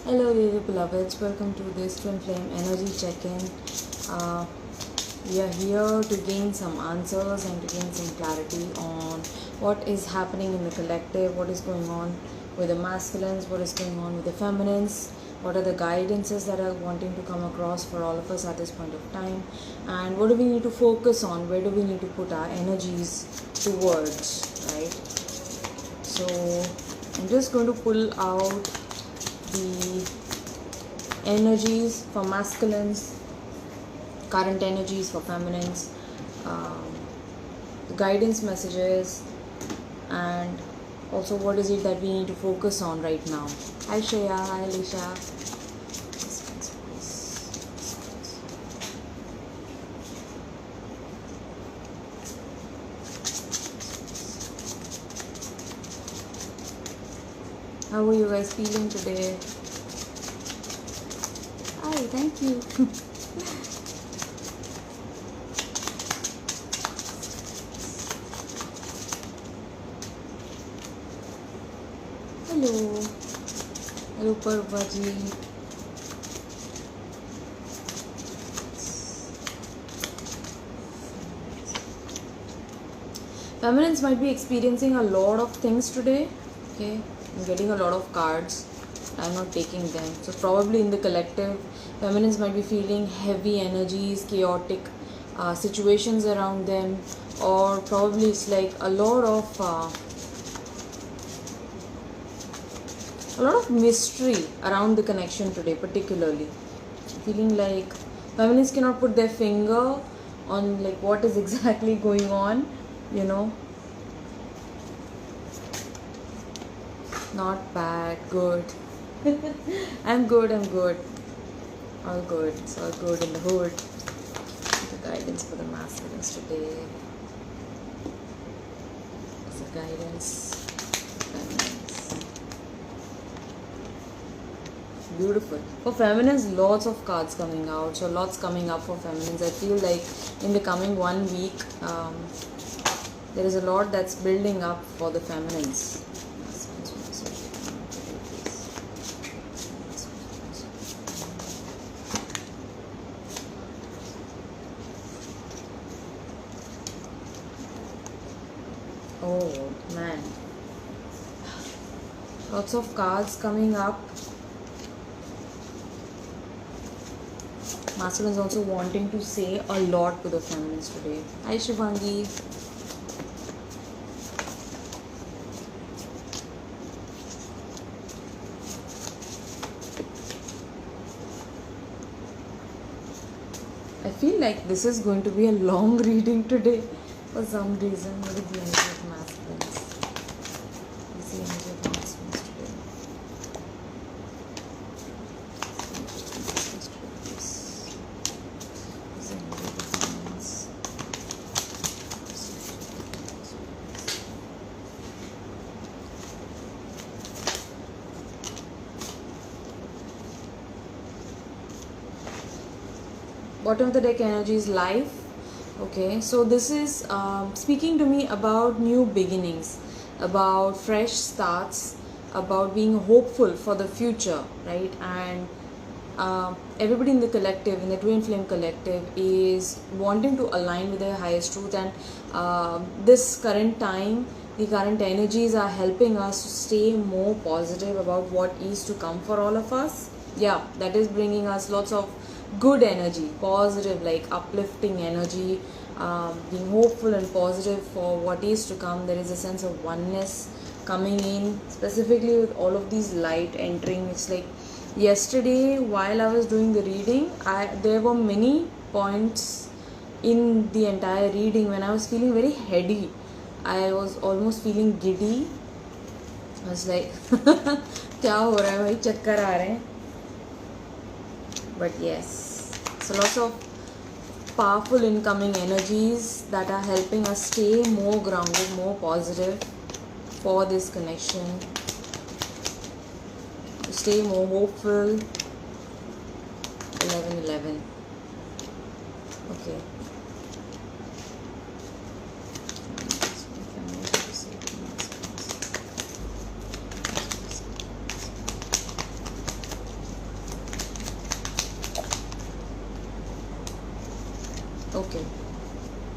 Hello, dear beloveds. Welcome to this Twinflame energy check-in. We are here to gain some answers and to gain some clarity on what is happening in the collective, what is going on with the masculines, what is going on with the feminines, what are the guidances that are wanting to come across for all of us at this point of time, and what do we need to focus on, where do we need to put our energies towards, right? So I'm just going to pull out the energies for masculines, current energies for feminines, um, guidance messages, and also what is it that we need to focus on right now. Hi Shreya, hi Alicia. How are you guys feeling today? Hi, thank you. Hello. Hello, Parvaji. Feminines might be experiencing a lot of things today. Okay, I'm getting a lot of cards. I'm not taking them. So probably in the collective, feminines might be feeling heavy energies, chaotic situations around them, or probably it's like a lot of mystery around the connection today, particularly. Feeling like feminists cannot put their finger on like what is exactly going on, you know. Not bad, good. I'm good. All good. It's all good in the hood. The guidance for the masculines today. It's a guidance. Beautiful. For feminines, lots of cards coming out. So lots coming up for feminines. I feel like in the coming 1 week, there is a lot that's building up for the feminines. Oh man, lots of cards coming up. Masculines also wanting to say a lot to the feminines today. Hi Shivangi. I feel like this is going to be a long reading today for some reason. What is the energy of masculines? What is the energy of masculines today? Bottom of the deck energy is life. Okay, so this is speaking to me about new beginnings, about fresh starts, about being hopeful for the future, right? And everybody in the collective, in the Twin Flame collective, is wanting to align with their highest truth. And this current time, the current energies are helping us to stay more positive about what is to come for all of us. Yeah, that is bringing us lots of good energy, positive, like uplifting energy, being hopeful and positive for what is to come. There is a sense of oneness coming in, specifically with all of these light entering. It's like yesterday while I was doing the reading, there were many points in the entire reading when I was feeling very heady. I was almost feeling giddy. I was like क्या हो रहा है भाई, चक्कर आ रहे हैं. But yes, so lots of powerful incoming energies that are helping us stay more grounded, more positive for this connection, to stay more hopeful. 11:11. Okay. Okay.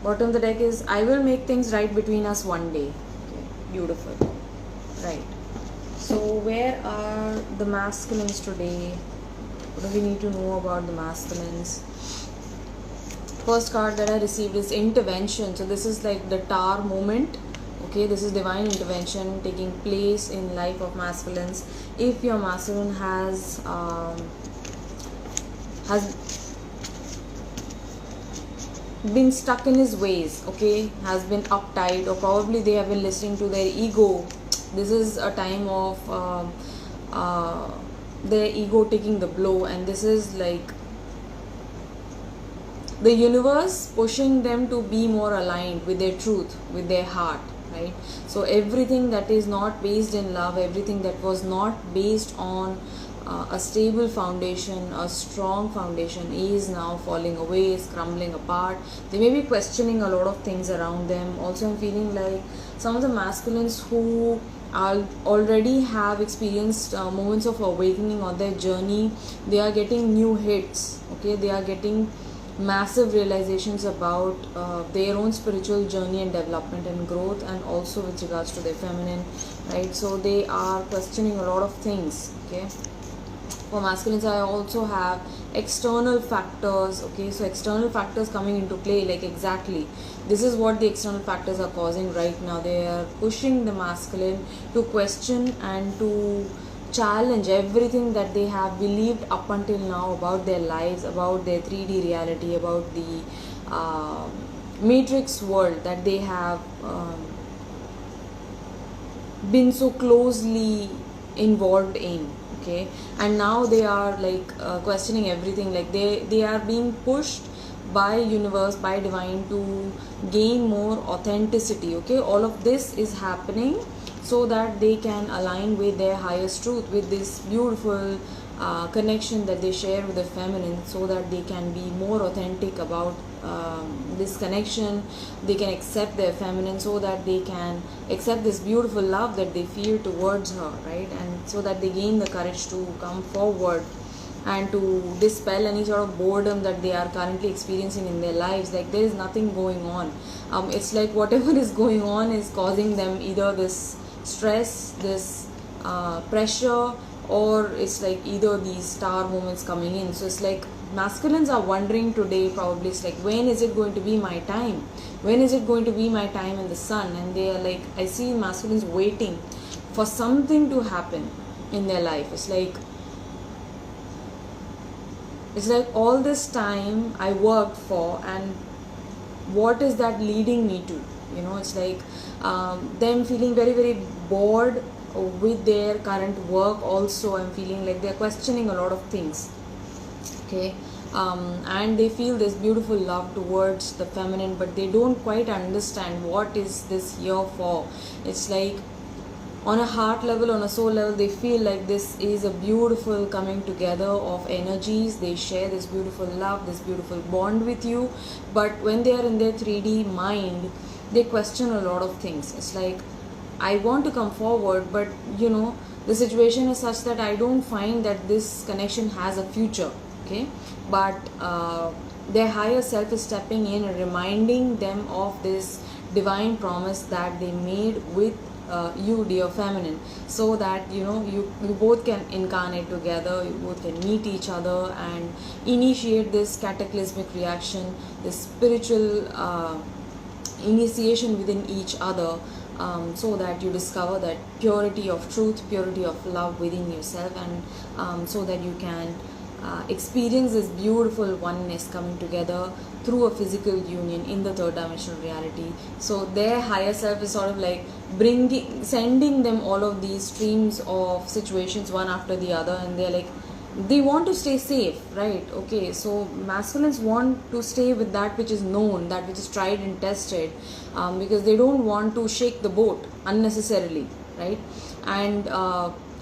Bottom of the deck is, I will make things right between us one day. Okay. Beautiful. Right. So where are the masculines today? What do we need to know about the masculines? First card that I received is intervention. So this is like the tower moment. Okay, this is divine intervention taking place in life of masculines. If your masculine has been stuck in his ways, okay, has been uptight, or probably they have been listening to their ego. This is a time of their ego taking the blow, and this is like the universe pushing them to be more aligned with their truth, with their heart, right? So everything that is not based in love, everything that was not based on a stable foundation, a strong foundation, is now falling away, is crumbling apart. They may be questioning a lot of things around them. Also, I'm feeling like some of the masculines who already have experienced moments of awakening on their journey, they are getting new hits. Okay, they are getting massive realizations about their own spiritual journey and development and growth, and also with regards to their feminine, right? So they are questioning a lot of things. Okay, for masculines I also have external factors. Okay, so external factors coming into play, like exactly this is what the external factors are causing right now. They are pushing the masculine to question and to challenge everything that they have believed up until now about their lives, about their 3D reality, about the matrix world that they have been so closely involved in. Okay, and now they are like questioning everything, like they are being pushed by universe, by divine, to gain more authenticity. Okay, all of this is happening so that they can align with their highest truth, with this beautiful connection that they share with the feminine, so that they can be more authentic about this connection. They can accept their feminine, so that they can accept this beautiful love that they feel towards her, right? And so that they gain the courage to come forward and to dispel any sort of boredom that they are currently experiencing in their lives. Like there is nothing going on. It's like whatever is going on is causing them either this stress, this pressure, or it's like either these star moments coming in. So it's like masculines are wondering today, probably it's like, when is it going to be my time? When is it going to be my time in the sun? And they are like, I see masculines waiting for something to happen in their life. It's like all this time I worked for, and what is that leading me to? You know, it's like them feeling very, very bored with their current work. Also, I'm feeling like they're questioning a lot of things. Okay, and they feel this beautiful love towards the feminine, but they don't quite understand what is this here for. It's like on a heart level, on a soul level, they feel like this is a beautiful coming together of energies. They share this beautiful love, this beautiful bond with you, but when they are in their 3D mind, they question a lot of things. It's like, I want to come forward, but you know, the situation is such that I don't find that this connection has a future. Okay, but their higher self is stepping in and reminding them of this divine promise that they made with you, dear feminine, so that you know, you both can incarnate together, you both can meet each other and initiate this cataclysmic reaction, this spiritual initiation within each other, so that you discover that purity of truth, purity of love within yourself, and so that you can experience this beautiful oneness coming together through a physical union in the third dimensional reality. So their higher self is sort of like sending them all of these streams of situations one after the other, and they're like, they want to stay safe, right? Okay, so masculines want to stay with that which is known, that which is tried and tested, because they don't want to shake the boat unnecessarily, right? And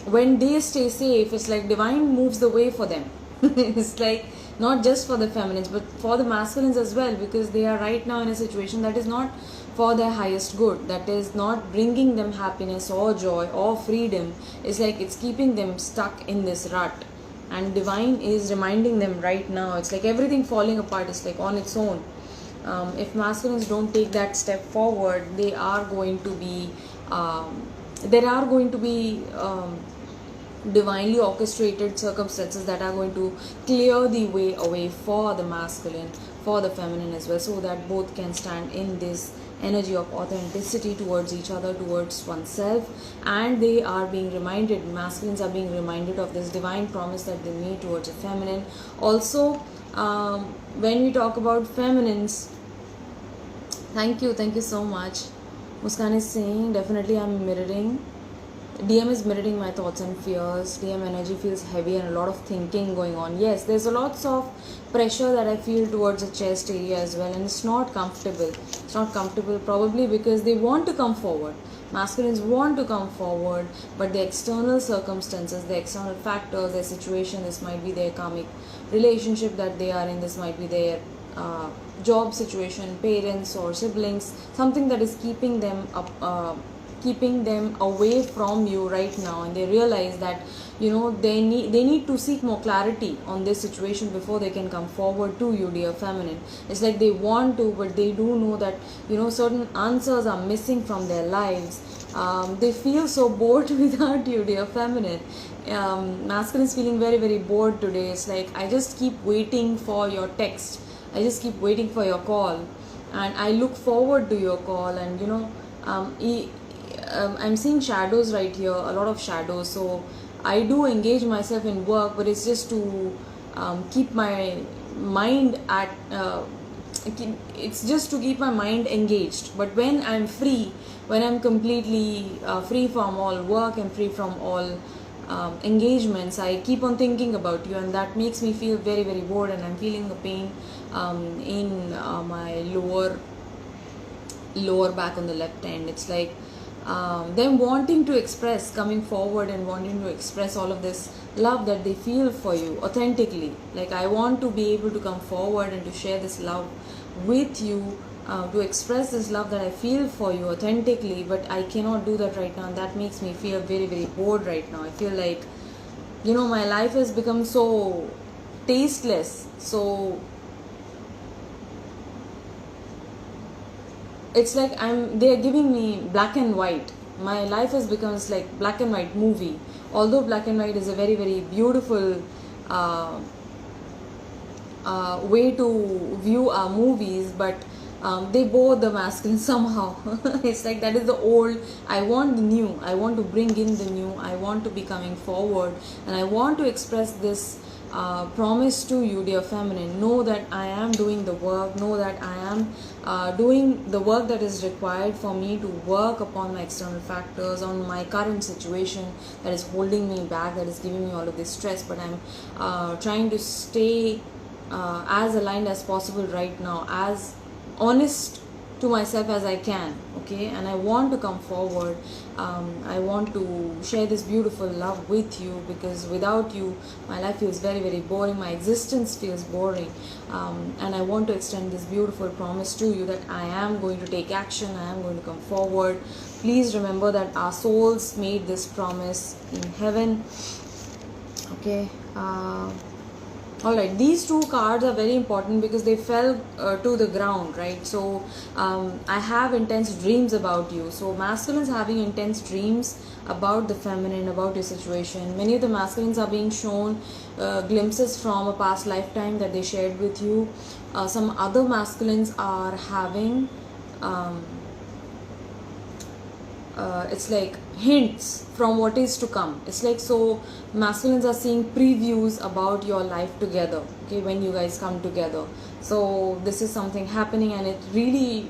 when they stay safe, it's like divine moves the way for them. It's like not just for the feminines, but for the masculines as well, because they are right now in a situation that is not for their highest good, that is not bringing them happiness or joy or freedom. It's like it's keeping them stuck in this rut, and divine is reminding them right now. It's like everything falling apart is like on its own. If masculines don't take that step forward, they are going to be there are going to be divinely orchestrated circumstances that are going to clear the way away for the masculine, for the feminine as well, so that both can stand in this energy of authenticity towards each other, towards oneself. And they are being reminded, masculines are being reminded of this divine promise that they made towards the feminine. Also, when we talk about feminines, thank you so much. Muskan is saying, definitely I'm mirroring. DM is mirroring my thoughts and fears. DM energy feels heavy and a lot of thinking going on. Yes, there's a lots of pressure that I feel towards the chest area as well, and it's not comfortable. It's not comfortable, probably because they want to come forward. Masculines want to come forward, but the external circumstances, the external factors, their situation, this might be their karmic relationship that they are in, this might be their job situation, parents or siblings, something that is keeping them up, keeping them away from you right now, and they realize that they need to seek more clarity on this situation before they can come forward to you, dear feminine. It's like they want to, but they do know that certain answers are missing from their lives. They feel so bored without you, dear feminine. Masculine is feeling very, very bored today. It's like, I just keep waiting for your text, I just keep waiting for your call, and I look forward to your call. And I'm seeing shadows right here, a lot of shadows. So I do engage myself in work, but it's just to keep my mind at it's just to keep my mind engaged. But when I'm free, when I'm completely free from all work and free from all engagements, I keep on thinking about you, and that makes me feel very, very bored. And I'm feeling the pain in my lower back on the left hand. It's like them wanting to express, coming forward and wanting to express all of this love that they feel for you authentically. Like, I want to be able to come forward and to share this love with you, to express this love that I feel for you authentically, but I cannot do that right now, and that makes me feel very, very bored right now. I feel like my life has become so tasteless, so it's like they're giving me black and white. My life has become like black and white movie, although black and white is a very, very beautiful way to view our movies, but they bore the masculine somehow. It's like, that is the old, I want the new, I want to bring in the new, I want to be coming forward, and I want to express this promise to you, dear feminine. Know that I am doing the work, know that I am doing the work that is required for me to work upon my external factors, on my current situation that is holding me back, that is giving me all of this stress. But I'm trying to stay as aligned as possible right now, as honest to myself as I can, okay? And I want to come forward. I want to share this beautiful love with you, because without you, my life feels very, very boring. My existence feels boring. And I want to extend this beautiful promise to you that I am going to take action. I am going to come forward. Please remember that our souls made this promise in heaven, okay? Alright, these two cards are very important because they fell to the ground, right? So I have intense dreams about you. So masculines having intense dreams about the feminine, about your situation. Many of the masculines are being shown glimpses from a past lifetime that they shared with you. Some other masculines are having it's like hints from what is to come. It's like, so masculines are seeing previews about your life together, okay, when you guys come together. So this is something happening, and it really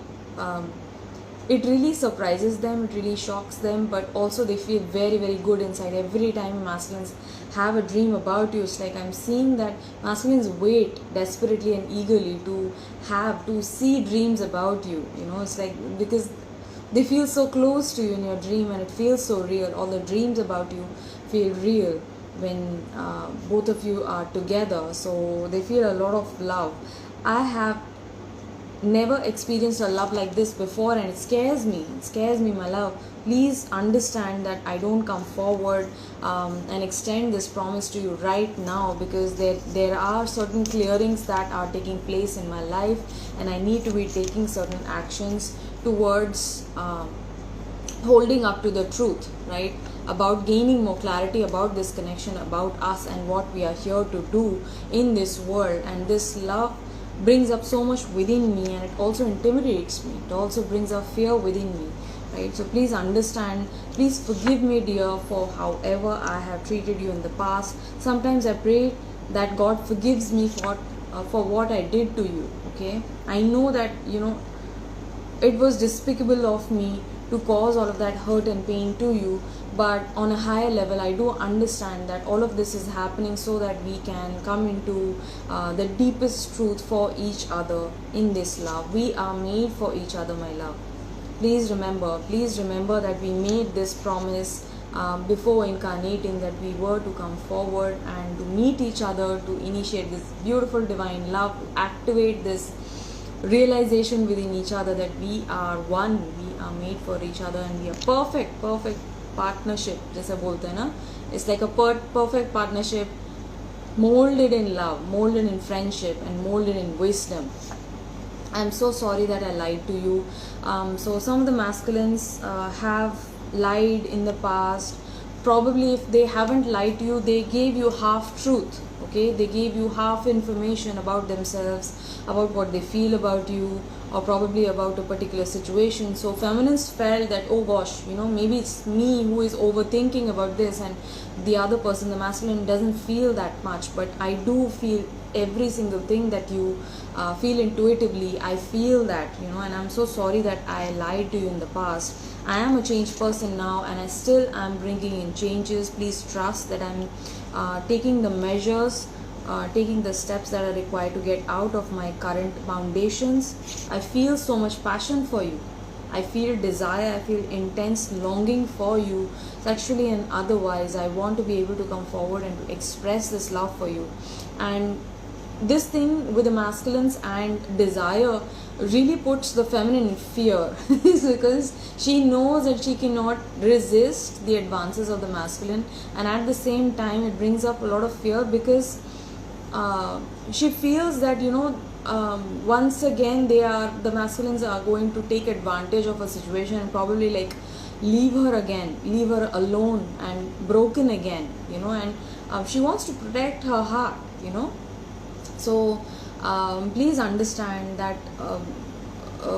surprises them, it really shocks them, but also they feel very, very good inside. Every time masculines have a dream about you, it's like I'm seeing that masculines wait desperately and eagerly to see dreams about you. It's like, because they feel so close to you in your dream, and it feels so real. All the dreams about you feel real when both of you are together. So they feel a lot of love. I have never experienced a love like this before, and it scares me, my love. please understand that I don't come forward and extend this promise to you right now, because there are certain clearings that are taking place in my life, and I need to be taking certain actions towards holding up to the truth, right? About gaining more clarity about this connection, about us and what we are here to do in this world. And this love brings up so much within me, and it also intimidates me. It also brings up fear within me, right? So please understand, please forgive me, dear, for however I have treated you in the past. Sometimes I pray that God forgives me for what I did to you. Okay, I know that it was despicable of me to cause all of that hurt and pain to you, but on a higher level I do understand that all of this is happening so that we can come into the deepest truth for each other in this love. We are made for each other, my love. Please remember that we made this promise before incarnating, that we were to come forward and to meet each other, to initiate this beautiful divine love, to activate this realization within each other that we are one, we are made for each other, and we are perfect partnership जैसे बोलते हैं ना. It's like a perfect partnership, molded in love, molded in friendship, and molded in wisdom. I'm so sorry that I lied to you. So some of the masculines have lied in the past. Probably if they haven't lied to you, they gave you half truth. Okay, they gave you half information about themselves, about what they feel about you, or probably about a particular situation. So feminists felt that, oh gosh, maybe it's me who is overthinking about this, and the other person, the masculine, doesn't feel that much, but I do feel every single thing that you feel intuitively. I feel that, and I'm so sorry that I lied to you in the past. I am a changed person now, and I still am bringing in changes. Please trust that I'm taking the measures, taking the steps that are required to get out of my current foundations. I feel so much passion for you. I feel desire, I feel intense longing for you, sexually and otherwise. I want to be able to come forward and to express this love for you. And this thing with the masculines and desire really puts the feminine in fear because she knows that she cannot resist the advances of the masculine, and at the same time it brings up a lot of fear because she feels that once again the masculines are going to take advantage of a situation and probably like leave her alone and broken again, and she wants to protect her heart. So please understand that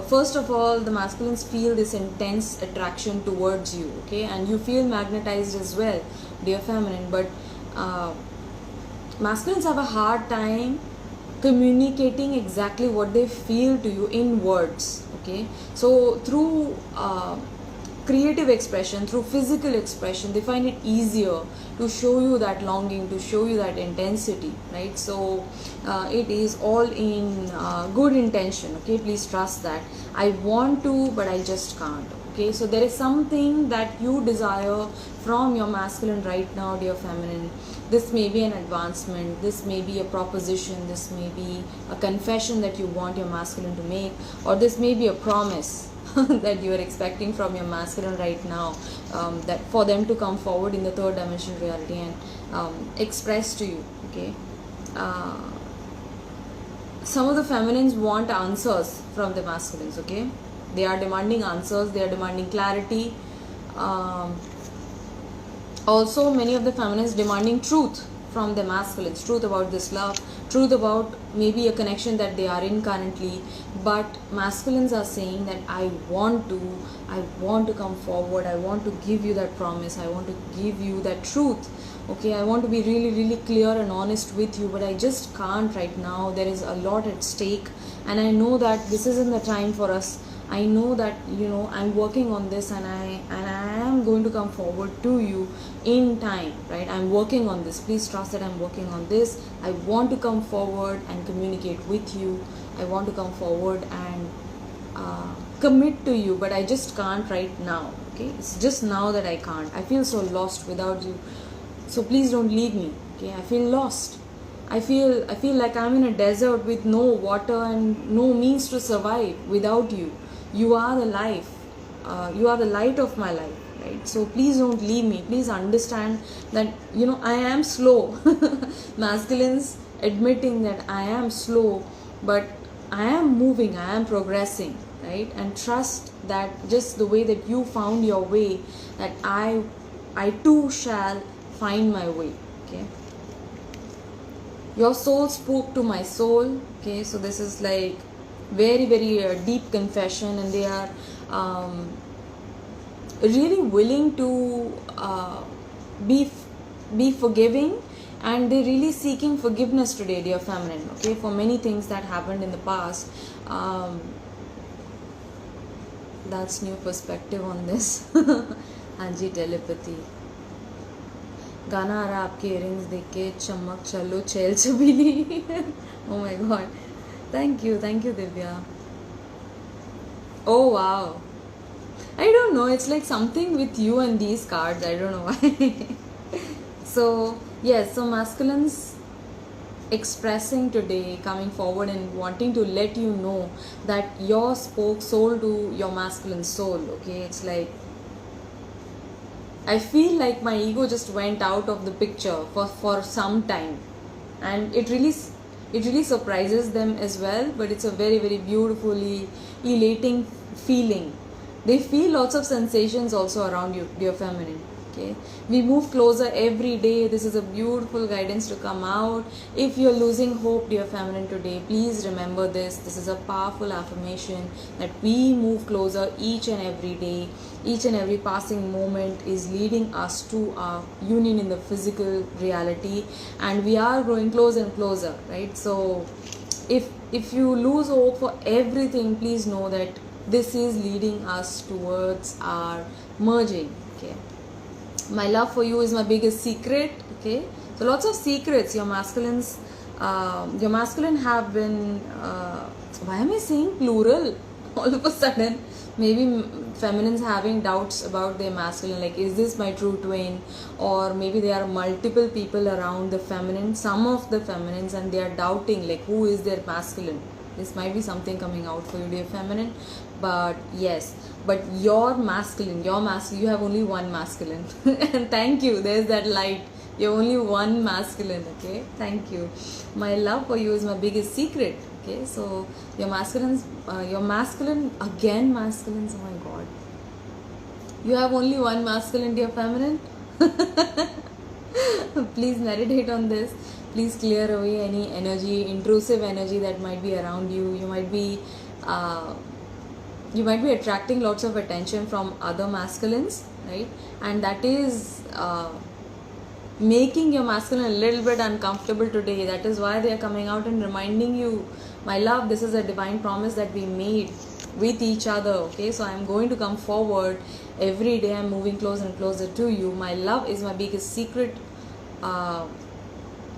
first of all, the masculines feel this intense attraction towards you, okay, and you feel magnetized as well, dear feminine. But masculines have a hard time communicating exactly what they feel to you in words, okay. So through creative expression, through physical expression, they find it easier to show you that longing, to show you that intensity, right? So it is all in good intention, okay. Please trust that. I want to, but I just can't, okay. So there is something that you desire from your masculine right now, dear feminine. This may be an advancement, this may be a proposition, this may be a confession that you want your masculine to make, or this may be a promise that you are expecting from your masculine right now, that for them to come forward in the third dimensional reality and express to you, okay. Some of the feminines want answers from the masculines, okay. They are demanding answers, they are demanding clarity. Also many of the feminists demanding truth from the masculines, truth about this love, truth about maybe a connection that they are in currently. But masculines are saying that I want to come forward, I want to give you that promise, I want to give you that truth, okay. I want to be really, really clear and honest with you, but I just can't right now. There is a lot at stake, and I know that this isn't the time for us. I know that I'm working on this, and I am going to come forward to you in time, right? I'm working on this. Please trust that I'm working on this. I want to come forward and communicate with you. I want to come forward and commit to you, but I just can't right now, okay. It's just now that I can't. I feel so lost without you, so please don't leave me, okay. I feel lost. I feel like I'm in a desert with no water and no means to survive without you. You are the life. You are the light of my life. right? So please don't leave me. Please understand that, I am slow. Masculines admitting that I am slow, but I am moving, I am progressing, right? And trust that just the way that you found your way, that I too shall find my way. Okay, your soul spoke to my soul. Okay, so this is like very very deep confession, and they are really willing to be forgiving, and they're really seeking forgiveness today, dear feminine. Okay, for many things that happened in the past. That's new perspective on this. हाँ जी, telepathy. गाना आ रहा है आपके earrings देख के, चमक चलो चेल चबीली. Oh my god, thank you Divya. Oh wow, I don't know, it's like something with you and these cards, I don't know why. So yes, so masculines expressing today, coming forward and wanting to let you know that your spoke soul to your masculine soul. Okay, it's like I feel like my ego just went out of the picture for some time, and it really surprises them as well, but it's a very very beautifully elating feeling. They feel lots of sensations also around you, dear feminine. Okay, we move closer every day. This is a beautiful guidance to come out. If you're losing hope, dear feminine, today, please remember this. This is a powerful affirmation that we move closer each and every day. Each and every passing moment is leading us to our union in the physical reality, and we are growing closer and closer, right? So if you lose hope for everything, please know that this is leading us towards our merging. Okay, my love for you is my biggest secret. Okay, so lots of secrets. Your masculine have been why am I saying plural all of a sudden? Maybe feminines having doubts about their masculine, like, is this my true twin? Or maybe there are multiple people around the feminine, some of the feminines, and they are doubting like who is their masculine. This might be something coming out for you, dear feminine. But yes, but your masculine, you have only one masculine. And thank you, there's that light. You're only one masculine. Okay, thank you. My love for you is my biggest secret. Okay, so your masculine, again masculines, oh my god. You have only one masculine, dear feminine. Please meditate on this. Please clear away any energy, intrusive energy that might be around you. You might be attracting lots of attention from other masculines, right? And that is making your masculine a little bit uncomfortable today. That is why they are coming out and reminding you, my love, this is a divine promise that we made with each other. Okay, so I'm going to come forward every day. I'm moving closer and closer to you. My love is my biggest secret.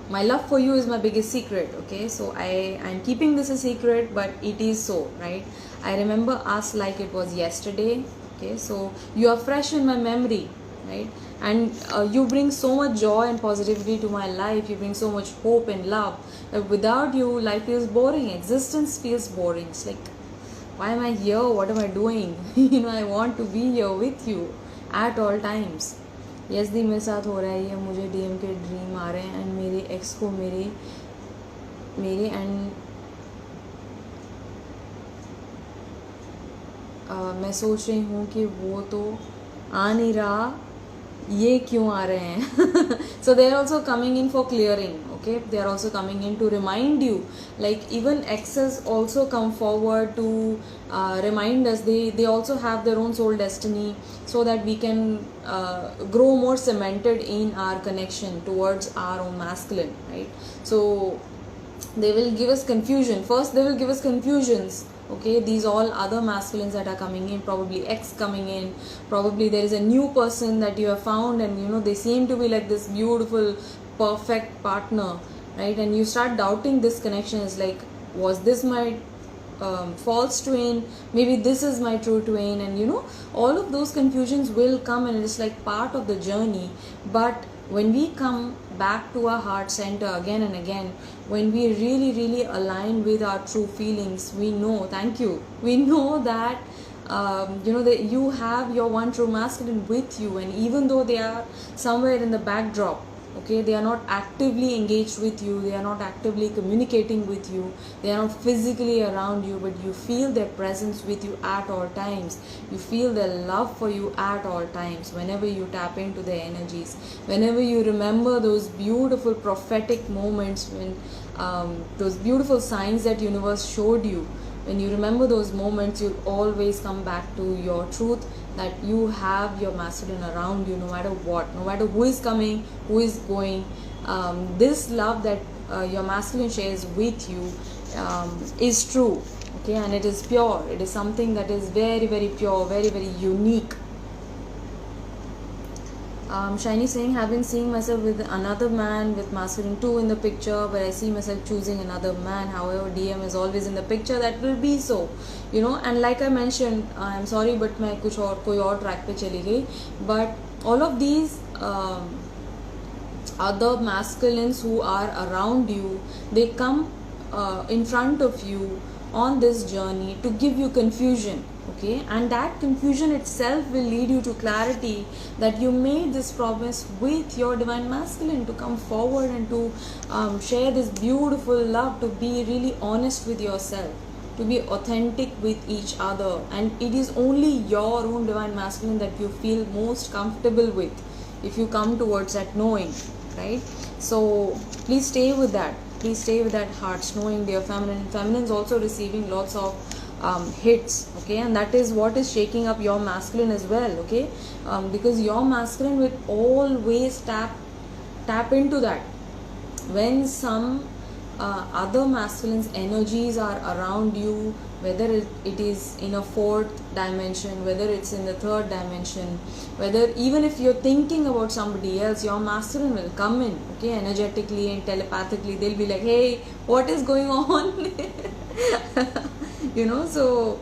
My love for you is my biggest secret. Okay, so I'm keeping this a secret, but it is so, right? I remember us like it was yesterday. Okay, so you are fresh in my memory, right? And you bring so much joy and positivity to my life. You bring so much hope and love that without you, life feels boring. Existence feels boring. It's like, why am I here? What am I doing? I want to be here with you at all times. Yes दी मेरे साथ हो रहा है ये, मुझे DM के dream आ रहे हैं, एंड मेरे एक्स को मेरे एंड मैं सोच रही हूँ कि वो तो आ नहीं रहा, ये क्यों आ रहे हैं. So they are also coming in for clearing. Okay, they are also coming in to remind you, like even exes also come forward to remind us. They also have their own soul destiny, so that we can grow more cemented in our connection towards our own masculine, right? So they will give us confusion. First they will give us confusions. Okay, these all other masculines that are coming in, probably ex coming in, probably there is a new person that you have found, and they seem to be like this beautiful perfect partner, right? And you start doubting this connection. Is like, was this my false twin? Maybe this is my true twin. And all of those confusions will come, and it's like part of the journey. But when we come back to our heart center again and again, when we really really align with our true feelings, we know, thank you, we know that that you have your one true masculine with you, and even though they are somewhere in the backdrop, okay, they are not actively engaged with you, they are not actively communicating with you, they are not physically around you, but you feel their presence with you at all times. You feel their love for you at all times. Whenever you tap into their energies, whenever you remember those beautiful prophetic moments, when those beautiful signs that universe showed you, when you remember those moments, you'll always come back to your truth, that you have your masculine around you no matter what, no matter who is coming, who is going. This love that your masculine shares with you is true, okay, and it is pure. It is something that is very, very pure, very, very unique. Shiny saying, have been seeing myself with another man with masculine 2 in the picture, but I see myself choosing another man. However, DM is always in the picture. That will be so, and like I mentioned, I'm sorry, but मैं कुछ और कोई और track पे चली गई. But all of these other masculines who are around you, they come in front of you on this journey to give you confusion, okay, and that confusion itself will lead you to clarity, that you made this promise with your divine masculine to come forward and to share this beautiful love, to be really honest with yourself, to be authentic with each other, and it is only your own divine masculine that you feel most comfortable with if you come towards that knowing, right? So please stay with that. Please stay with that heart knowing, dear feminine. Feminine is also receiving lots of hits, okay, and that is what is shaking up your masculine as well, okay, because your masculine will always tap into that. When some other masculine's energies are around you, whether it is in a 4th dimension, whether it's in the 3rd dimension, whether even if you're thinking about somebody else, your masculine will come in, okay, energetically and telepathically. They'll be like, hey, what is going on? So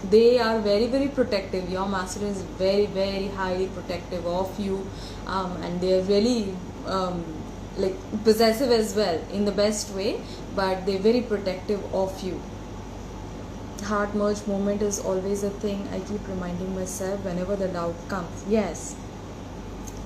they are very, very protective. Your masculine is very, very highly protective of you, and they're really like possessive as well, in the best way, but they're very protective of you. Heart merge moment is always a thing. I keep reminding myself whenever the doubt comes. Yes,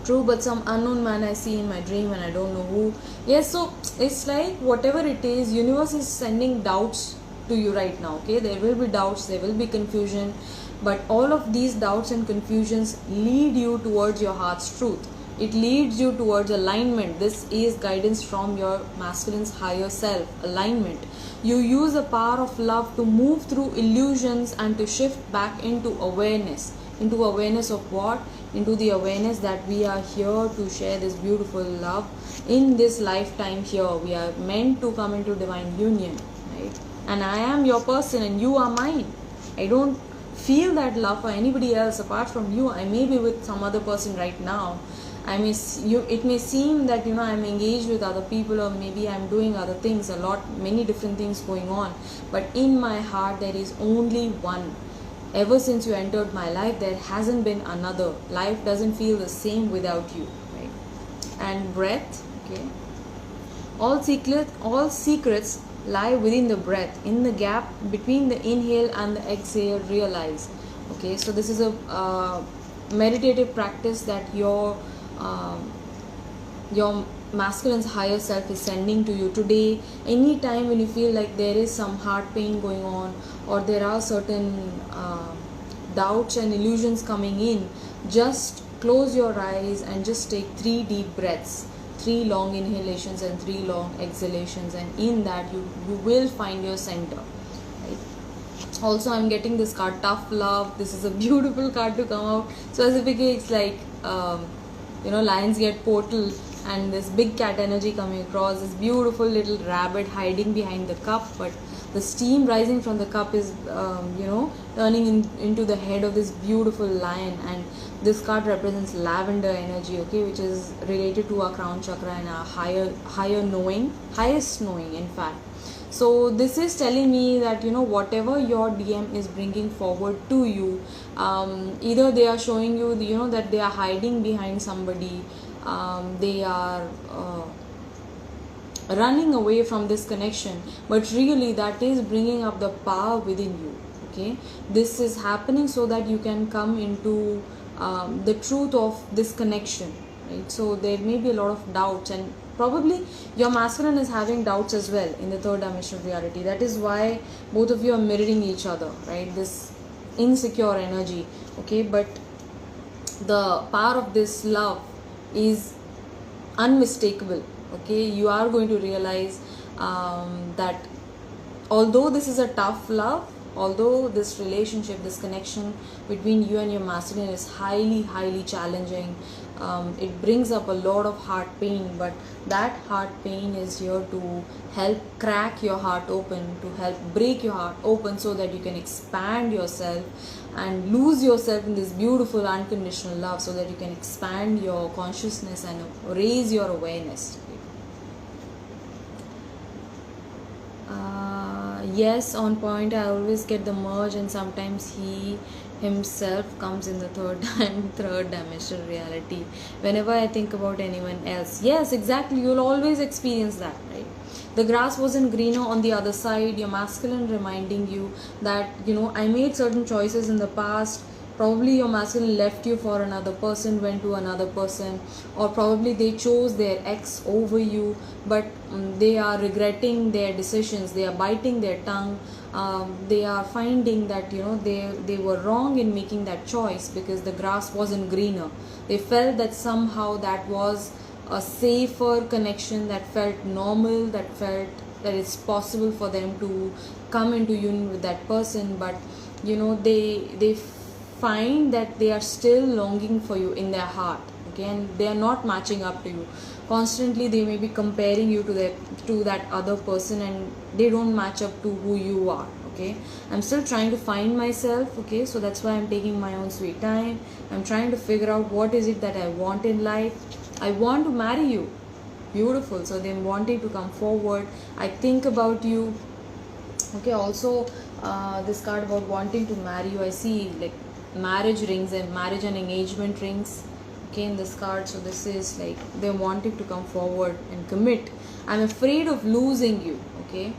true, but some unknown man I see in my dream and I don't know who. Yes, so it's like whatever it is, universe is sending doubts to you right now, okay. There will be doubts, there will be confusion, but all of these doubts and confusions lead you towards your heart's truth. It leads you towards alignment. This is guidance from your masculine's higher self, alignment. You use the power of love to move through illusions and to shift back into awareness. Into awareness of what? Into the awareness that we are here to share this beautiful love in this lifetime here. We are meant to come into divine union, right? And I am your person and you are mine. I don't feel that love for anybody else apart from you. I may be with some other person right now. It may seem that I'm engaged with other people, or maybe I'm doing other things, many different things going on, but in my heart there is only one. Ever since you entered my life, there hasn't been another. Life doesn't feel the same without you, right? And breath, okay, all secrets lie within the breath, in the gap between the inhale and the exhale. Realize, okay, so this is a meditative practice that your masculine's higher self is sending to you today. Anytime when you feel like there is some heart pain going on, or there are certain doubts and illusions coming in, just close your eyes and just take 3 deep breaths, 3 long inhalations and 3 long exhalations, and in that you will find your center, right? Also, I'm getting this card, tough love. This is a beautiful card to come out. So specifically, it's like Lionsgate portal, and this big cat energy coming across, this beautiful little rabbit hiding behind the cup, but the steam rising from the cup is turning into the head of this beautiful lion. And this card represents lavender energy, okay, which is related to our crown chakra and our higher knowing, highest knowing, in fact. So this is telling me that whatever your DM is bringing forward to you, either they are showing you that they are hiding behind somebody, they are running away from this connection, but really that is bringing up the power within you, Okay, this is happening so that you can come into the truth of this connection, right? So there may be a lot of doubts, and probably your masculine is having doubts as well in the third dimensional reality. That is why both of you are mirroring each other, right? This insecure energy. Okay, but the power of this love is unmistakable. Okay, you are going to realize that although this is a tough love, although this relationship, this connection between you and your masculine is highly challenging, it brings up a lot of heart pain, but that heart pain is here to help crack your heart open, to help break your heart open, so that you can expand yourself and lose yourself in this beautiful unconditional love, so that you can expand your consciousness and raise your awareness. Yes, on point. I always get the merge, and sometimes he himself comes in the third dimensional reality whenever I think about anyone else. Yes, exactly, you'll always experience that, right? The grass wasn't greener on the other side. Your masculine reminding you that, I made certain choices in the past. Probably your masculine left you for another person, went to another person, or probably they chose their ex over you, but they are regretting their decisions, they are biting their tongue, they are finding that they were wrong in making that choice because the grass wasn't greener. They felt that somehow that was a safer connection, that felt normal, that felt that it's possible for them to come into union with that person, but they find that they are still longing for you in their heart. Okay, and they are not matching up to you. Constantly they may be comparing you to that other person, and they don't match up to who you are. Okay, I'm still trying to find myself. Okay, so that's why I'm taking my own sweet time. I'm trying to figure out what is it that I want in life. I want to marry you. Beautiful. So they're wanting to come forward. I think about you. Okay, also this card about wanting to marry you, I see like marriage rings and marriage and engagement rings, okay, in this card. So this is like they're wanting to come forward and commit. I'm afraid of losing you. Okay,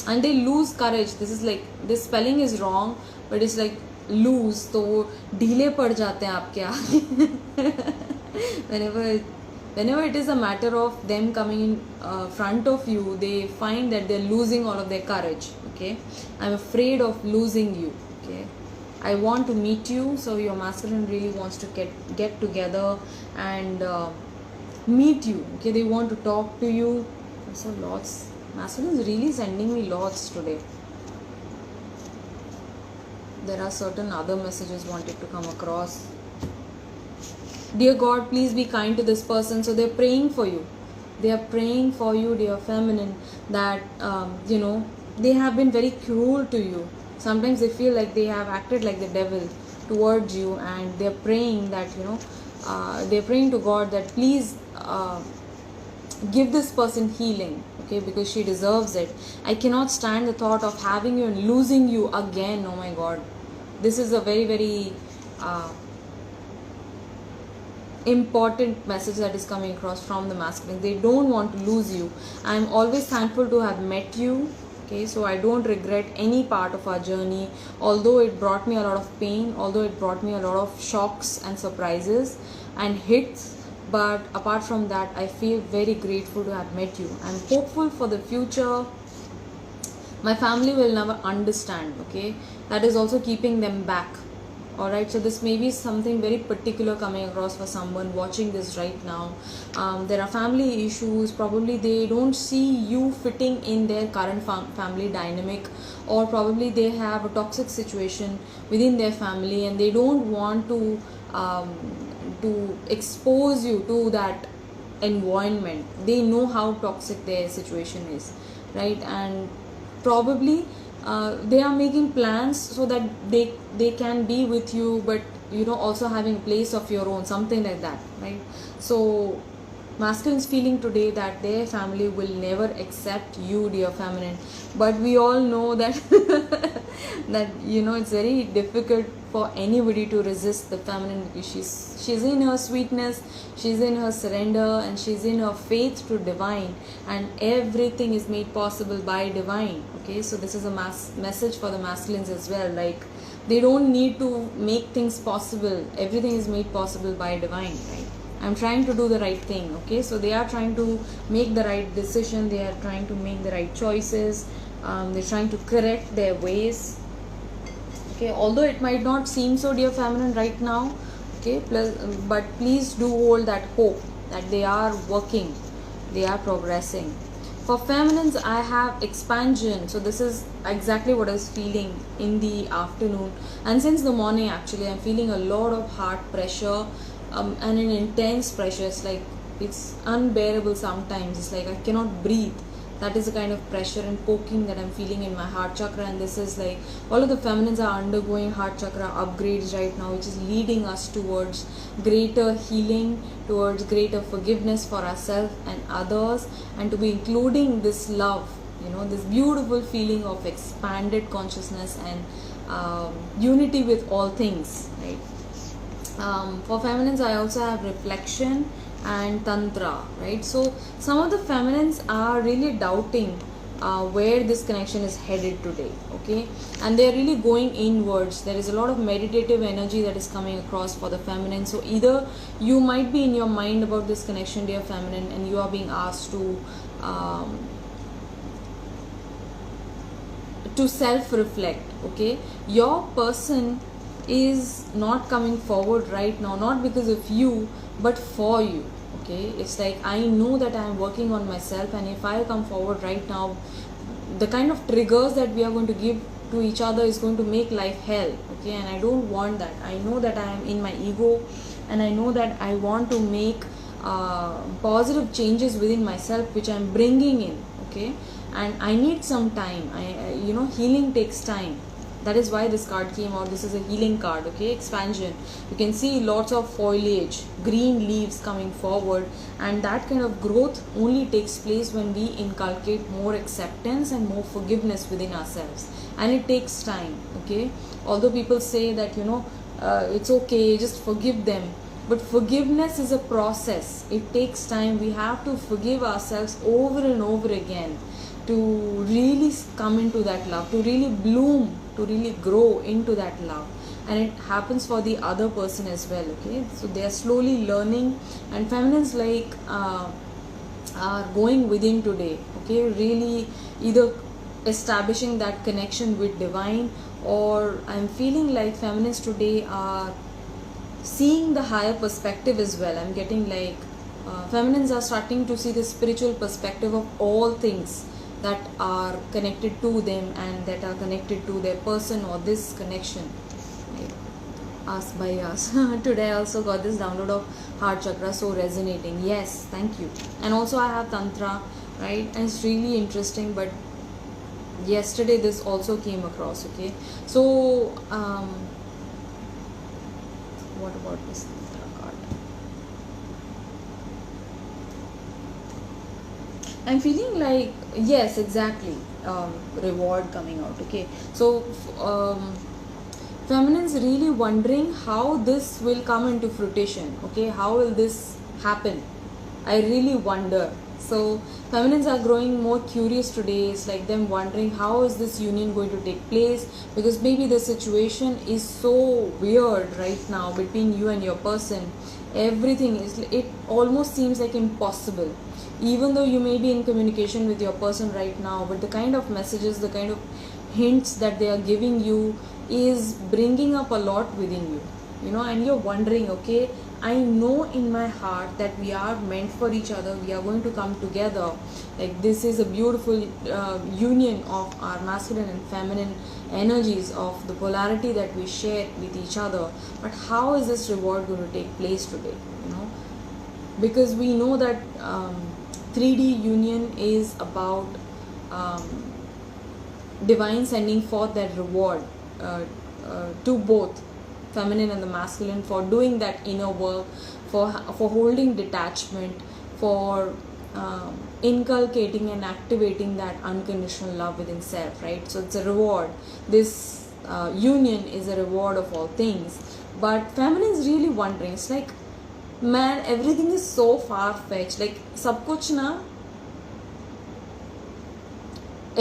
and they lose courage. This is like, this spelling is wrong, but it's like lose, तो वो ढीले पड़ जाते हैं आपके आगे whenever it is a matter of them coming in front of you, they find that they're losing all of their courage. Okay, I'm afraid of losing you. Okay, I want to meet you. So your masculine really wants to get together and meet you. Okay, they want to talk to you. So lots, masculine is really sending me lots today. There are certain other messages wanted to come across. Dear God, please be kind to this person. So they're praying for you. They are praying for you, dear feminine, that they have been very cruel to you. Sometimes they feel like they have acted like the devil towards you, and they're praying that they're praying to God that please give this person healing. Okay, because she deserves it. I cannot stand the thought of having you and losing you again. Oh my God, this is a very important message that is coming across from the masculine. They don't want to lose you. I'm always thankful to have met you. Okay, so I don't regret any part of our journey, although it brought me a lot of pain, although it brought me a lot of shocks and surprises and hits. But apart from that, I feel very grateful to have met you. I'm hopeful for the future. My family will never understand. Okay, that is also keeping them back. Alright, so this may be something very particular coming across for someone watching this right now. There are family issues. Probably they don't see you fitting in their current family dynamic, or probably they have a toxic situation within their family and they don't want to expose you to that environment. They know how toxic their situation is, right? And probably they are making plans so that they can be with you, but also having a place of your own, something like that, right? So masculine's feeling today that their family will never accept you, dear feminine, but we all know that that it's very difficult for anybody to resist the feminine, because she's in her sweetness, she's in her surrender, and she's in her faith to divine, and everything is made possible by divine. Okay, so this is a message for the masculines as well, like they don't need to make things possible. Everything is made possible by divine, right? I'm trying to do the right thing, okay? So they are trying to make the right decision, they are trying to make the right choices, they're trying to correct their ways, okay? Although it might not seem so, dear feminine, right now, okay? But please do hold that hope that they are working, they are progressing. For feminines, I have expansion. So this is exactly what I was feeling in the afternoon, and since the morning actually I'm feeling a lot of heart pressure, and an intense pressure. It's like it's unbearable sometimes. It's like I cannot breathe. That is the kind of pressure and poking that I'm feeling in my heart chakra. And this is like all of the feminines are undergoing heart chakra upgrades right now, which is leading us towards greater healing, towards greater forgiveness for ourselves and others, and to be including this love, this beautiful feeling of expanded consciousness and unity with all things, right? For feminines, I also have reflection and tantra, right? So some of the feminines are really doubting where this connection is headed today, okay? And they're really going inwards. There is a lot of meditative energy that is coming across for the feminine. So either you might be in your mind about this connection, dear feminine, and you are being asked to self-reflect, okay? Your person is not coming forward right now, not because of you, but for you, okay? It's like I know that I am working on myself, and if I come forward right now, the kind of triggers that we are going to give to each other is going to make life hell, okay? And I don't want that. I know that I am in my ego, and I know that I want to make positive changes within myself, which I'm bringing in, okay? And I need some time. Healing takes time. That is why this card came out. This is a healing card, okay? Expansion. You can see lots of foliage, green leaves coming forward, and that kind of growth only takes place when we inculcate more acceptance and more forgiveness within ourselves. And it takes time, okay? Although people say that, it's okay, just forgive them. But forgiveness is a process. It takes time. We have to forgive ourselves over and over again to really come into that love, to really bloom, to really grow into that love. And it happens for the other person as well, okay? So they are slowly learning, and feminines are going within today, okay? Really either establishing that connection with divine, or I'm feeling like feminines today are seeing the higher perspective as well. I'm getting like feminines are starting to see the spiritual perspective of all things that are connected to them and that are connected to their person or this connection. Asked by us. Today I also got this download of heart chakra, so resonating. Yes, thank you. And also I have tantra, right? And it's really interesting, but yesterday this also came across, okay? So what about this tantra card? I'm feeling like, yes, exactly, reward coming out, okay? So feminines really wondering how this will come into fruition, okay? How will this happen? I really wonder. So feminines are growing more curious today. It's like them wondering how is this union going to take place, because maybe the situation is so weird right now between you and your person. Everything is, it almost seems like impossible, even though you may be in communication with your person right now. But the kind of messages, the kind of hints that they are giving you is bringing up a lot within you, and you're wondering, okay, I know in my heart that we are meant for each other, we are going to come together, like this is a beautiful union of our masculine and feminine energies, of the polarity that we share with each other. But how is this reward going to take place today? Because we know that 3D union is about divine sending forth that reward to both feminine and the masculine for doing that inner work, for holding detachment, for inculcating and activating that unconditional love within self, right? So it's a reward. This union is a reward of all things. But feminine is really wondering, it's like, man, everything is so far-fetched, like sab kuch na,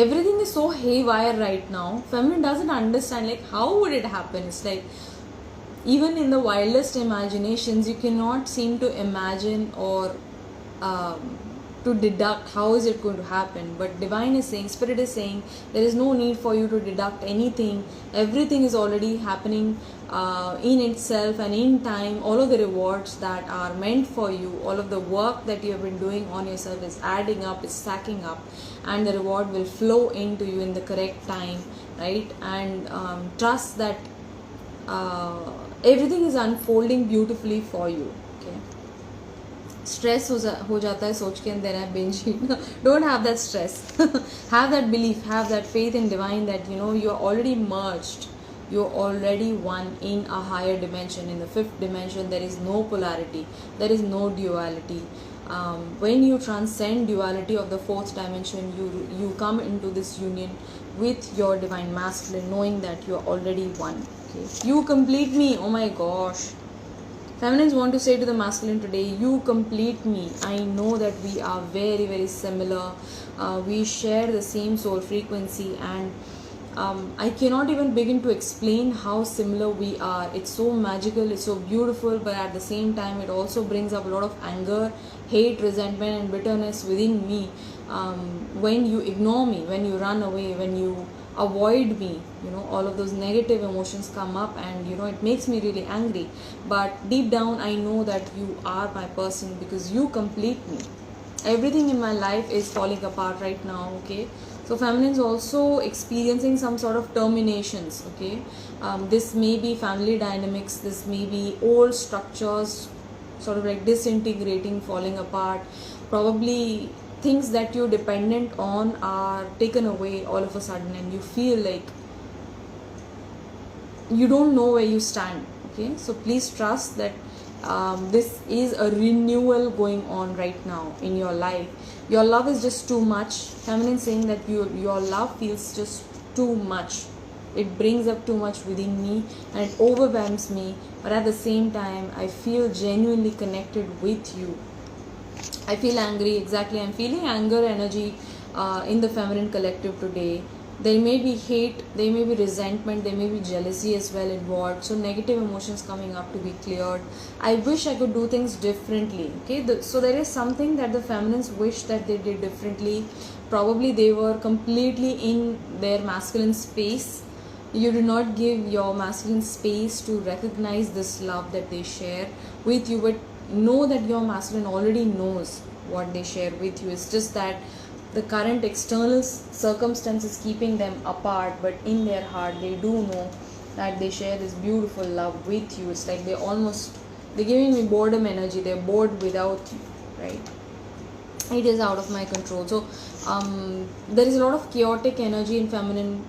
everything is so haywire right now. Feminine doesn't understand like how would it happen. It's like even in the wildest imaginations you cannot seem to imagine or to deduct how is it going to happen. But divine is saying, spirit is saying, there is no need for you to deduct anything. Everything is already happening in itself and in time. All of the rewards that are meant for you, all of the work that you have been doing on yourself is adding up, is stacking up, and the reward will flow into you in the correct time, right? And trust that everything is unfolding beautifully for you. Okay, stress हो जाता है सोच के, and then I binge eat. Don't have that stress. Have that belief, have that faith in divine that you know you're already merged, you're already one in a higher dimension. In the fifth dimension there is no polarity, there is no duality. When you transcend duality of the fourth dimension, you come into this union with your divine masculine, knowing that you're already one. Okay, you complete me. Oh my gosh, feminines want to say to the masculine today, you complete me. I know that we are very very similar, we share the same soul frequency, and I cannot even begin to explain how similar we are. It's so magical, it's so beautiful, but at the same time it also brings up a lot of anger, hate, resentment and bitterness within me. When you ignore me, when you run away, when you avoid me, you know, all of those negative emotions come up, and you know it makes me really angry. But deep down I know that you are my person, because you complete me. Everything in my life is falling apart right now. Okay, so feminine is also experiencing some sort of terminations. Okay, this may be family dynamics, this may be old structures sort of like disintegrating, falling apart. Probably things that you're dependent on are taken away all of a sudden, and you feel like you don't know where you stand. Okay, so please trust that this is a renewal going on right now in your life. Your love is just too much. Feminine saying that your love feels just too much. It brings up too much within me and it overwhelms me, but at the same time I feel genuinely connected with you. I feel angry. Exactly, I'm feeling anger energy in the feminine collective today. There may be hate, there may be resentment, there may be jealousy as well involved. So negative emotions coming up to be cleared. I wish I could do things differently. Okay, so there is something that the feminines wish that they did differently. Probably they were completely in their masculine space. You do not give your masculine space to recognize this love that they share with you, but know that your masculine already knows what they share with you. It's just that the current external circumstances keeping them apart, but in their heart they do know that they share this beautiful love with you. It's like they're giving me boredom energy. They're bored without you, right? It is out of my control. So there is a lot of chaotic energy in feminine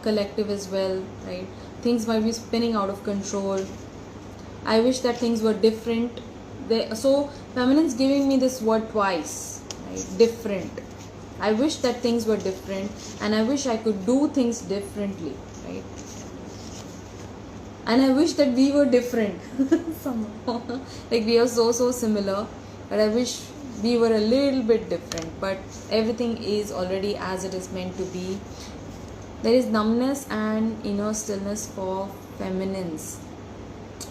collective as well, right? Things might be spinning out of control. I wish that things were different. So feminine's giving me this word twice, right? Different. I wish that things were different, and I wish I could do things differently, right? And I wish that we were different somehow. Like we are so similar, but I wish we were a little bit different. But everything is already as it is meant to be. There is numbness and inner stillness for feminines.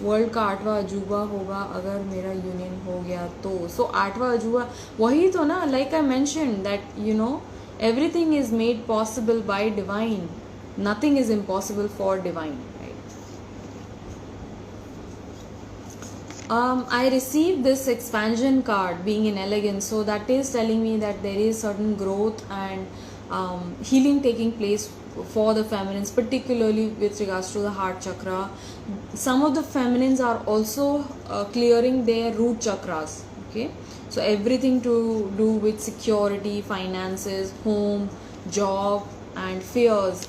World का 8वां अजूबा होगा अगर मेरा union हो गया तो. सो 8वां अजूबा वही तो ना, like I mention that you know everything is made possible by divine. Nothing is impossible for divine, right? I received this expansion card being in elegance, so that is telling me that there is certain growth and healing taking place for the feminines, particularly with regards to the heart chakra. Some of the feminines are also clearing their root chakras. Okay, so everything to do with security, finances, home, job and fears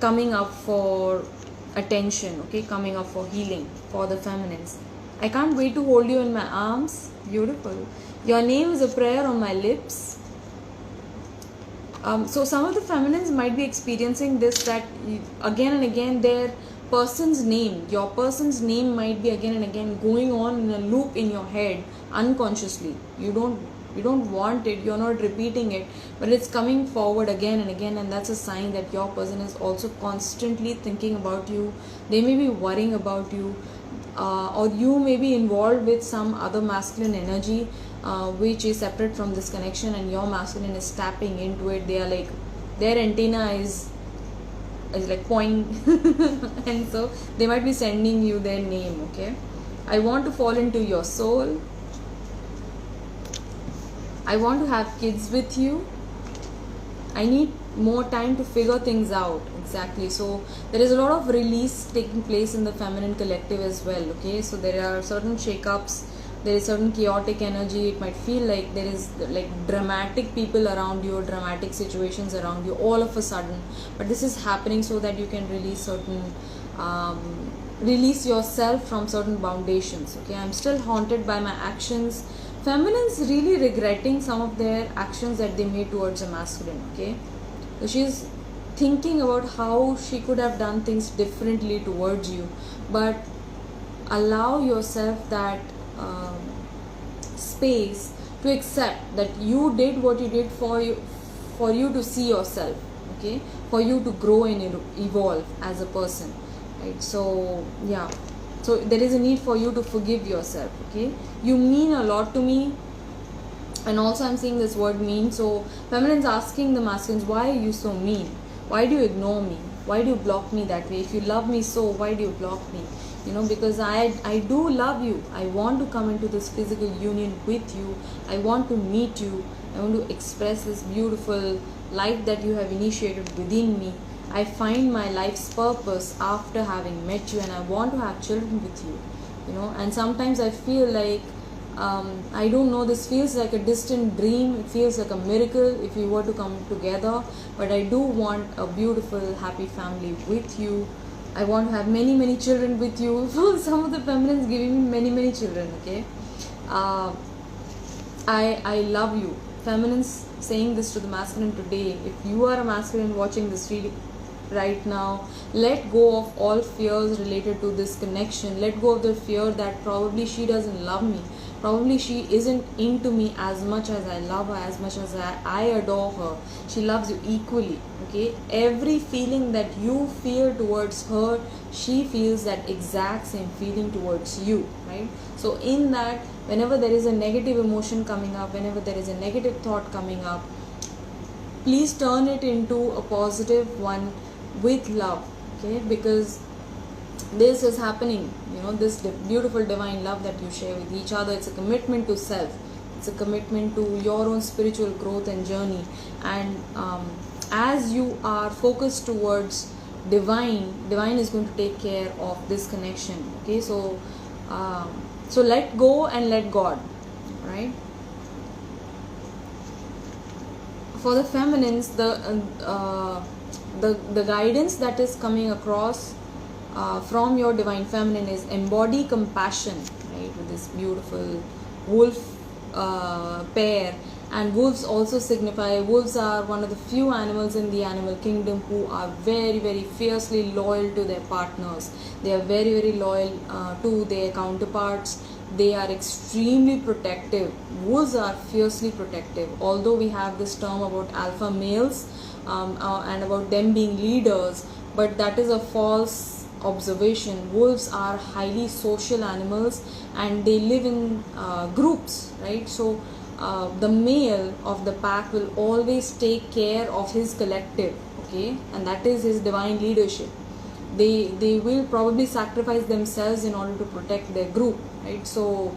coming up for attention. Okay, coming up for healing for the feminines. I can't wait to hold you in my arms. Beautiful. Your name is a prayer on my lips. So some of the feminines might be experiencing this, that again and again their person's name, your person's name might be again and again going on in a loop in your head unconsciously. You don't You don't want it, you're not repeating it, but it's coming forward again and again, and that's a sign that your person is also constantly thinking about you. They may be worrying about you, or you may be involved with some other masculine energy which is separate from this connection, and your masculine is tapping into it. They are like, their antenna is like pointing and so they might be sending you their name. Okay, I want to fall into your soul, I want to have kids with you, I need more time to figure things out. Exactly. So there is a lot of release taking place in the feminine collective as well. Okay, so there are certain shake-ups, there is certain chaotic energy. It might feel like there is like dramatic people around you, dramatic situations around you all of a sudden, but this is happening so that you can release certain release yourself from certain foundations. Okay, I'm still haunted by my actions. Feminine's really regretting some of their actions that they made towards a masculine. Okay, so she's thinking about how she could have done things differently towards you, but allow yourself that space to accept that you did what you did for you to see yourself. Okay, for you to grow and evolve as a person, right? So yeah, so there is a need for you to forgive yourself. Okay, you mean a lot to me, and also I'm seeing this word mean. So feminine's asking the masculines, why are you so mean? Why do you ignore me? Why do you block me that way? If you love me so, why do you block me? You know, because I do love you. I want to come into this physical union with you. I want to meet you. I want to express this beautiful life that you have initiated within me. I find my life's purpose after having met you, and I want to have children with you. You know, and sometimes I feel like I don't know, this feels like a distant dream. It feels like a miracle if we were to come together, but I do want a beautiful, happy family with you. I want to have many children with you. Some of the feminines giving me many children. Okay, I love you. Feminines saying this to the masculine today. If you are a masculine watching this reading right now, let go of all fears related to this connection. Let go of the fear that probably she doesn't love me, probably she isn't into me as much as I love her, as much as I adore her. She loves you equally. Okay, every feeling that you feel towards her, she feels that exact same feeling towards you, right? So in that, whenever there is a negative emotion coming up, whenever there is a negative thought coming up, please turn it into a positive one with love. Okay, because this is happening, you know, this beautiful divine love that you share with each other. It's a commitment to self, it's a commitment to your own spiritual growth and journey. And as you are focused towards divine is going to take care of this connection. Okay, so so let go and let God, right? For the feminines, the guidance that is coming across from your divine feminine is embody compassion, right? With this beautiful wolf pair. And wolves also signify, wolves are one of the few animals in the animal kingdom who are very fiercely loyal to their partners. They are very loyal to their counterparts. They are extremely protective. Wolves are fiercely protective. Although we have this term about alpha males and about them being leaders, but that is a false observation. Wolves are highly social animals and they live in groups, right? So the male of the pack will always take care of his collective. Okay, and that is his divine leadership. They will probably sacrifice themselves in order to protect their group, right? So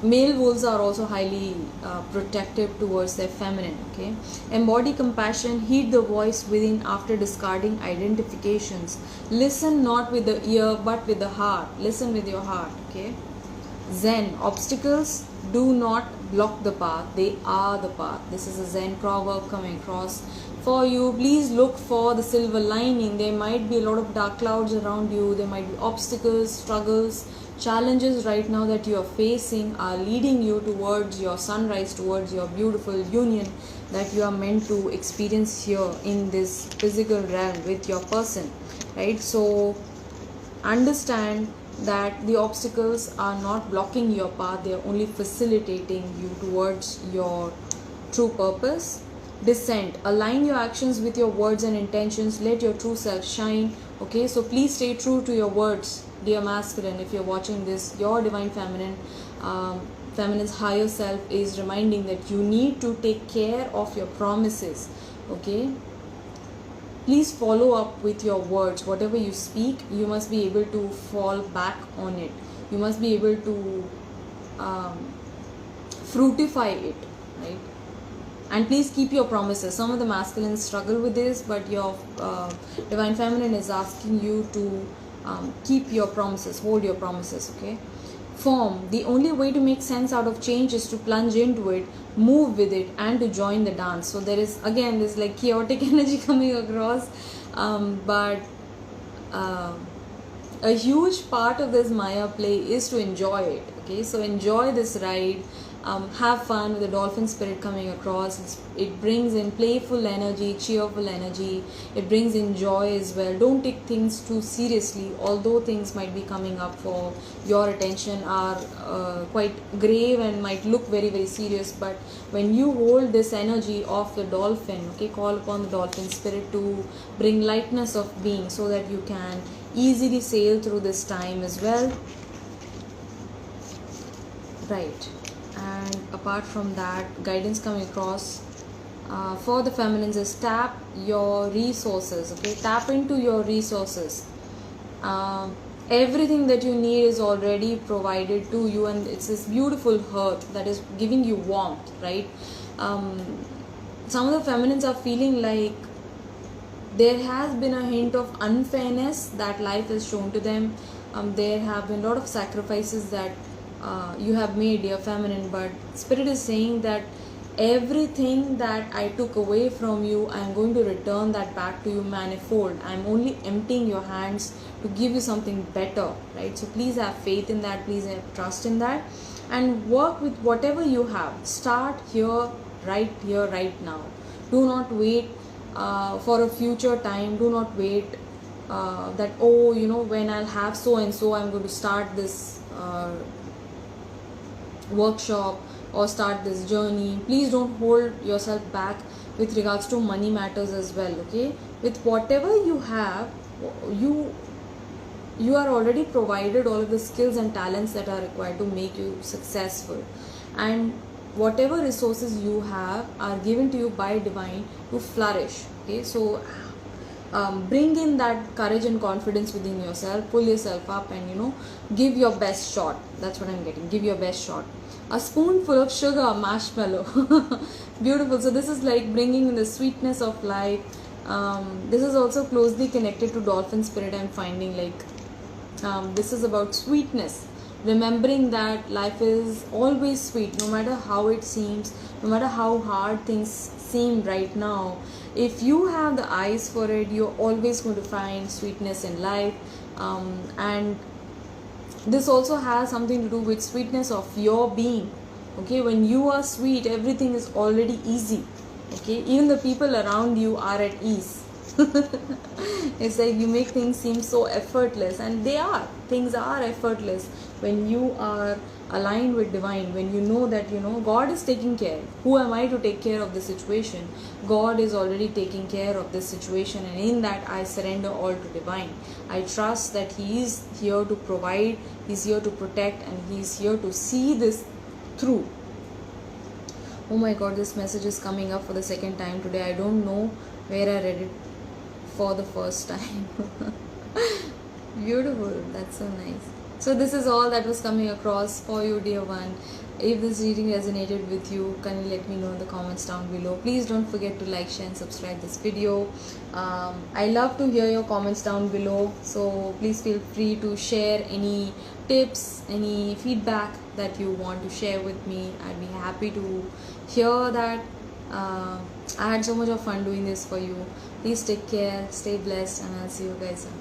male wolves are also highly protective towards their feminine. Okay, embody compassion, heed the voice within after discarding identifications. Listen not with the ear but with the heart. Listen with your heart. Okay, Zen, obstacles do not block the path, they are the path. This is a Zen proverb coming across for you. Please look for the silver lining. There might be a lot of dark clouds around you. There might be obstacles, struggles, challenges right now that you are facing are leading you towards your sunrise, towards your beautiful union that you are meant to experience here in this physical realm with your person, right? So understand that the obstacles are not blocking your path, they are only facilitating you towards your true purpose. Descent, align your actions with your words and intentions, let your true self shine. Okay, so please stay true to your words, dear masculine. If you're watching this, your divine feminine, feminine's higher self is reminding that you need to take care of your promises. Okay, please follow up with your words. Whatever you speak, you must be able to fall back on it. You must be able to fructify it, right? And please keep your promises. Some of the masculines struggle with this, but your divine feminine is asking you to keep your promises, hold your promises. Okay, form, the only way to make sense out of change is to plunge into it, move with it, and to join the dance. So there is again this like chaotic energy coming across, but a huge part of this Maya play is to enjoy it. Okay, so enjoy this ride. Have fun with the dolphin spirit coming across. It brings in playful energy, cheerful energy. It brings in joy as well. Don't take things too seriously, although things might be coming up for your attention are quite grave and might look very, very serious. But when you hold this energy of the dolphin, okay, call upon the dolphin spirit to bring lightness of being so that you can easily sail through this time as well. Right. And apart from that, guidance coming across for the feminines is tap your resources. Okay, tap into your resources. Everything that you need is already provided to you, and it's this beautiful heart that is giving you warmth, right? Some of the feminines are feeling like there has been a hint of unfairness that life has shown to them. There have been a lot of sacrifices that you have made, dear feminine, but spirit is saying that everything that I took away from you, I am going to return that back to you manifold. I am only emptying your hands to give you something better, right? So please have faith in that, please have trust in that, and work with whatever you have. Start here, right now. Do not wait for a future time. Do not wait that, oh, you know, when I'll have so and so, I'm going to start this workshop or start this journey. Please don't hold yourself back with regards to money matters as well. Okay, with whatever you have, you are already provided all of the skills and talents that are required to make you successful, and whatever resources you have are given to you by divine to flourish. Okay, so bring in that courage and confidence within yourself, pull yourself up, and you know, give your best shot. That's what I'm getting. Give your best shot. A spoonful of sugar, marshmallow. Beautiful. So this is like bringing in the sweetness of life. This is also closely connected to dolphin spirit. I'm finding like this is about sweetness, remembering that life is always sweet, no matter how it seems, no matter how hard things seem right now. If you have the eyes for it, you're always going to find sweetness in life. And this also has something to do with sweetness of your being. Okay, when you are sweet, everything is already easy. Okay, even the people around you are at ease. It's like you make things seem so effortless, and they are. Things are effortless when you are aligned with divine, when you know that, you know, God is taking care. Who am I to take care of the situation? God is already taking care of this situation, and in that I surrender all to divine. I trust that He is here to provide, He's here to protect, and He's here to see this through. Oh my God, this message is coming up for the second time today. I don't know where I read it for the first time. Beautiful. That's so nice. So this is all that was coming across for you, dear one. If this reading resonated with you, can you let me know in the comments down below? Please don't forget to like, share and subscribe this video. I love to hear your comments down below, so please feel free to share any tips, any feedback that you want to share with me. I'd be happy to hear that. I had so much of fun doing this for you. Please take care, stay blessed, and I'll see you guys soon.